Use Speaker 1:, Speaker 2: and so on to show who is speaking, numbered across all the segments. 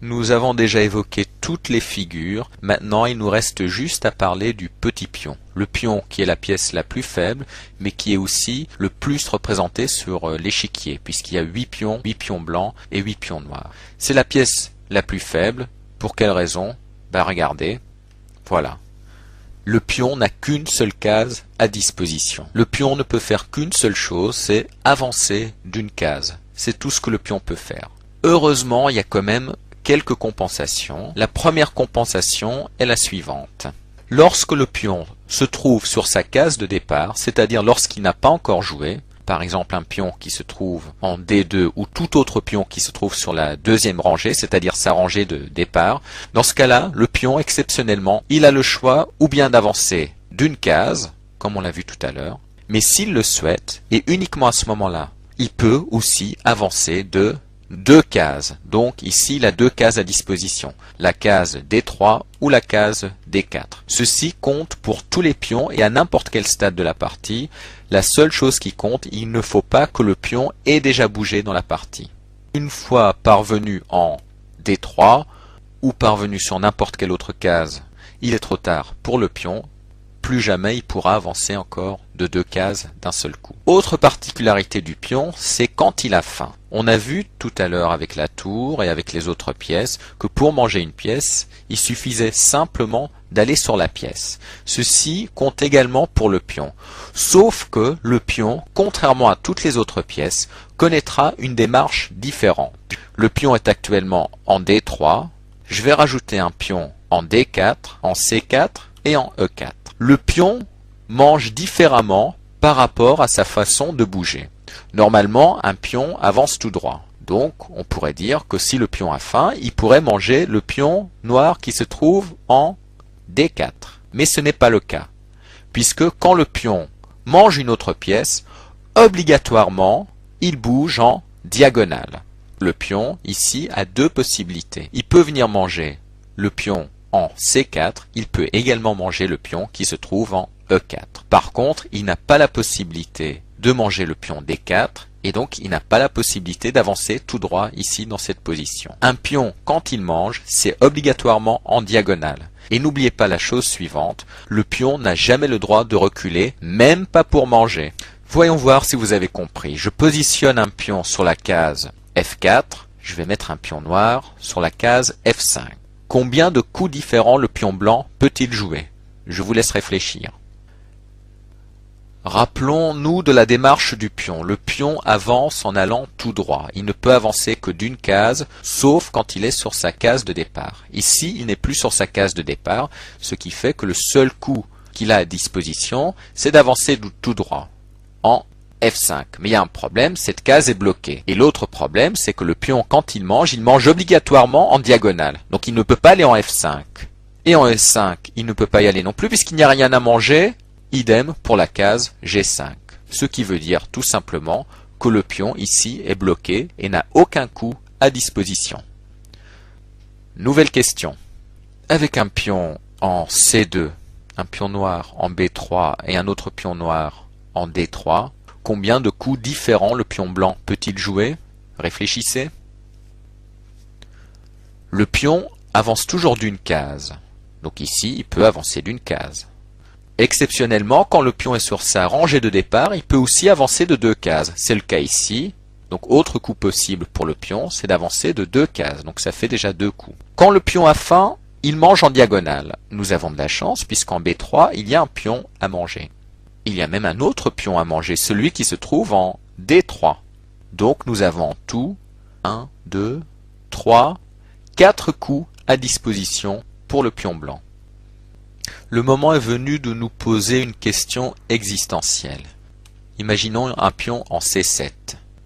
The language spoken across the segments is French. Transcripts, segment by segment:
Speaker 1: Nous avons déjà évoqué toutes les figures, maintenant il nous reste juste à parler du petit pion. Le pion qui est la pièce la plus faible, mais qui est aussi le plus représenté sur l'échiquier, puisqu'il y a 8 pions blancs et 8 pions noirs. C'est la pièce la plus faible. Pour quelle raison? Regardez, voilà. Le pion n'a qu'une seule case à disposition. Le pion ne peut faire qu'une seule chose, c'est avancer d'une case. C'est tout ce que le pion peut faire. Heureusement, il y a quand même quelques compensations. La première compensation est la suivante. Lorsque le pion se trouve sur sa case de départ, c'est-à-dire lorsqu'il n'a pas encore joué, par exemple un pion qui se trouve en D2 ou tout autre pion qui se trouve sur la deuxième rangée, c'est-à-dire sa rangée de départ, dans ce cas-là, le pion, exceptionnellement, il a le choix ou bien d'avancer d'une case, comme on l'a vu tout à l'heure, mais s'il le souhaite, et uniquement à ce moment-là, il peut aussi avancer de 2 cases. Donc ici, il a 2 cases à disposition, la case D3 ou la case D4. Ceci compte pour tous les pions et à n'importe quel stade de la partie. La seule chose qui compte, il ne faut pas que le pion ait déjà bougé dans la partie. Une fois parvenu en D3 ou parvenu sur n'importe quelle autre case, il est trop tard pour le pion. Plus jamais il pourra avancer encore de 2 cases d'un seul coup. Autre particularité du pion, c'est quand il a faim. On a vu tout à l'heure avec la tour et avec les autres pièces que pour manger une pièce, il suffisait simplement d'aller sur la pièce. Ceci compte également pour le pion. Sauf que le pion, contrairement à toutes les autres pièces, connaîtra une démarche différente. Le pion est actuellement en D3. Je vais rajouter un pion en D4, en C4 et en E4. Le pion mange différemment par rapport à sa façon de bouger. Normalement, un pion avance tout droit. Donc, on pourrait dire que si le pion a faim, il pourrait manger le pion noir qui se trouve en D4. Mais ce n'est pas le cas, puisque quand le pion mange une autre pièce, obligatoirement, il bouge en diagonale. Le pion, ici, a 2 possibilités. Il peut venir manger le pion en C4, il peut également manger le pion qui se trouve en E4. Par contre, il n'a pas la possibilité de manger le pion D4 et donc il n'a pas la possibilité d'avancer tout droit ici dans cette position. Un pion, quand il mange, c'est obligatoirement en diagonale. Et n'oubliez pas la chose suivante, le pion n'a jamais le droit de reculer, même pas pour manger. Voyons voir si vous avez compris. Je positionne un pion sur la case F4, je vais mettre un pion noir sur la case F5. Combien de coups différents le pion blanc peut-il jouer? Je vous laisse réfléchir. Rappelons-nous de la démarche du pion. Le pion avance en allant tout droit. Il ne peut avancer que d'une case, sauf quand il est sur sa case de départ. Ici, il n'est plus sur sa case de départ, ce qui fait que le seul coup qu'il a à disposition, c'est d'avancer tout droit, en F5. Mais il y a un problème, cette case est bloquée. Et l'autre problème, c'est que le pion, quand il mange obligatoirement en diagonale. Donc il ne peut pas aller en F5. Et en F5, il ne peut pas y aller non plus, puisqu'il n'y a rien à manger. Idem pour la case G5. Ce qui veut dire tout simplement que le pion ici est bloqué et n'a aucun coup à disposition. Nouvelle question. Avec un pion en C2, un pion noir en B3 et un autre pion noir en D3, combien de coups différents le pion blanc peut-il jouer? Réfléchissez. Le pion avance toujours d'une case. Donc ici, il peut avancer d'une case. Exceptionnellement, quand le pion est sur sa rangée de départ, il peut aussi avancer de 2 cases. C'est le cas ici. Donc autre coup possible pour le pion, c'est d'avancer de 2 cases. Donc ça fait déjà 2 coups. Quand le pion a faim, il mange en diagonale. Nous avons de la chance puisqu'en B3, il y a un pion à manger. Il y a même un autre pion à manger, celui qui se trouve en D3. Donc nous avons en tout 1, 2, 3, 4 coups à disposition pour le pion blanc. Le moment est venu de nous poser une question existentielle. Imaginons un pion en C7.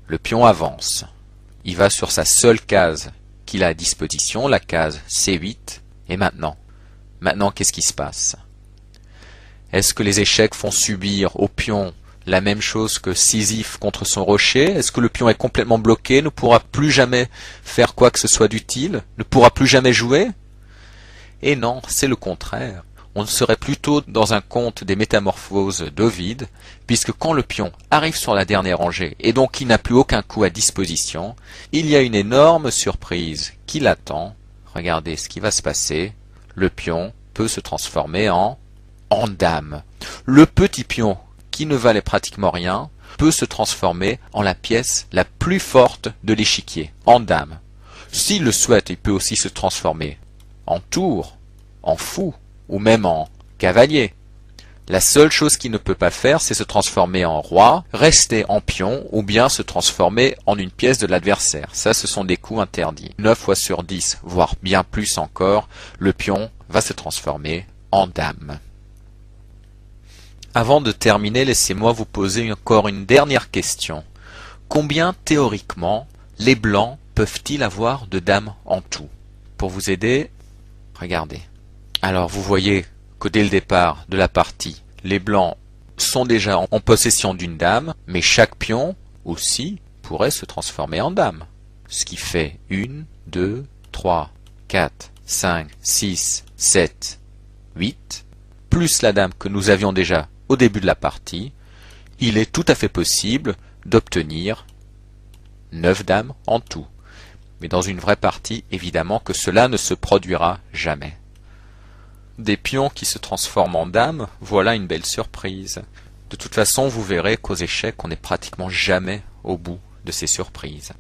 Speaker 1: Le pion avance. Il va sur sa seule case qu'il a à disposition, la case C8. Et maintenant? Maintenant, qu'est-ce qui se passe? Est-ce que les échecs font subir au pion la même chose que Sisyphe contre son rocher? Est-ce que le pion est complètement bloqué, ne pourra plus jamais faire quoi que ce soit d'utile, ne pourra plus jamais jouer? Et non, c'est le contraire. On serait plutôt dans un conte des métamorphoses d'Ovide, puisque quand le pion arrive sur la dernière rangée et donc il n'a plus aucun coup à disposition, il y a une énorme surprise qui l'attend, regardez ce qui va se passer. Le pion peut se transformer en dame. Le petit pion, qui ne valait pratiquement rien, peut se transformer en la pièce la plus forte de l'échiquier, en dame. S'il le souhaite, il peut aussi se transformer en tour, en fou, ou même en cavalier. La seule chose qu'il ne peut pas faire, c'est se transformer en roi, rester en pion, ou bien se transformer en une pièce de l'adversaire. Ça, ce sont des coups interdits. 9 fois sur 10, voire bien plus encore, le pion va se transformer en dame. Avant de terminer, laissez-moi vous poser encore une dernière question. Combien, théoriquement, les blancs peuvent-ils avoir de dames en tout? Pour vous aider, regardez. Alors, vous voyez que dès le départ de la partie, les blancs sont déjà en possession d'une dame, mais chaque pion aussi pourrait se transformer en dame. Ce qui fait 1, 2, 3, 4, 5, 6, 7, 8, plus la dame que nous avions déjà au début de la partie, il est tout à fait possible d'obtenir 9 dames en tout. Mais dans une vraie partie, évidemment que cela ne se produira jamais. Des pions qui se transforment en dames, voilà une belle surprise. De toute façon, vous verrez qu'aux échecs, on n'est pratiquement jamais au bout de ces surprises.